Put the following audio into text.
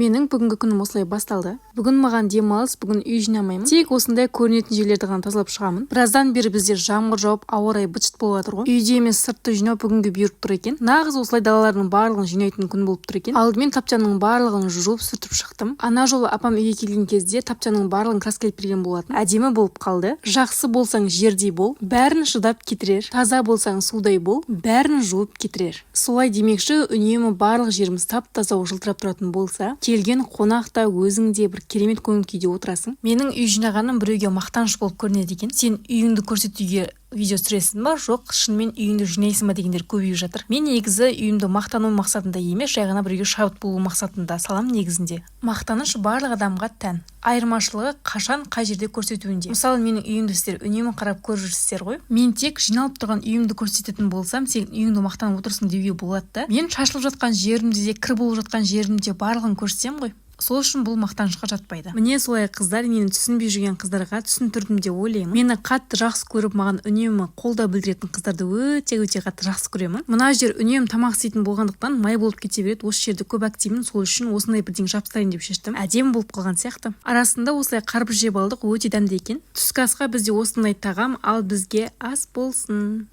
Менің бүгінгі күнім осылай басталды. Бүгін маған демалыс, бүгін үй жинамаймын. Тек осындай көрінетін жерлерді ғана тазалап шығамын. Біраздан бері бізде жаңбыр жауып, ауа райы быт-шыт болып жатыр ғой. Үйде емес сыртты жинау бүгінгі бұйырып тұр екен. Нағыз осылай далалардың барлығын жинайтын күн болып тұр екен. Алдымен тапчаның барлығын жуып сүртіп шықтым. Ана жолы апам үйге келген кезде тапчаның барлығын краскелеп берген болатын. Әдемі болып қалды. Жақсы болсаң жердей бол, бәрін шыдап кетірер. Таза болсаң судай бол, бәрін жуып кетірер. Солай демекші, үнемі барлық жеріміз тап-таза жылтырап тұратын болса, келген қонақта өзің де бір керемет көңіл күйде отырасың. Менің үй жинағаным біреуге мақтаныш болып көрінеді екен. Сен үйіңді көрсетуге видео түсіресің ба, жоқ шынымен үйіңді жинайсың ба дегендер көбейіп жатыр. Мен негізі үйімді мақтану мақсатында емес, жай ғана біреуге шабыт болу мақсатында салам негізінде. Мақтаныш барлық адамға тән. Айырмашылығы қашан қай жерде көрсетуінде. Мысалы, менің үйімді сіздер үнемі қарап көріп жүрсіздер ғой. Мен тек жиналып тұрған үйімді көрсететін болсам, сен үйіңді мақтанып отырсың деуге болады да. Мен шашылып жатқан жерімде де, кір болып жатқан жерімде барлығын көрсетсем ғой. Сол үшін бұл мақтанышқа жатпайды. Міне солай қыздар, мені түсінбей жүрген қыздарға түсіндірдім деп ойлаймын. Мені қатты жақсы көріп, маған үнемі қолдау білдіретін қыздарды өте қатты жақсы көремін. Мына жер үнемі тамақ істейтін болғандықтан май болып кете береді. Осы жерді көп әктеймін, сол үшін осындай бірдеңе жапсырайын деп шештім. Әдемі болып қалған сияқты. Арасында осылай қарбыз жеп алдық, өте дәмді екен. Түскі асқа бізде осындай тағам, ал бізге ас болсын.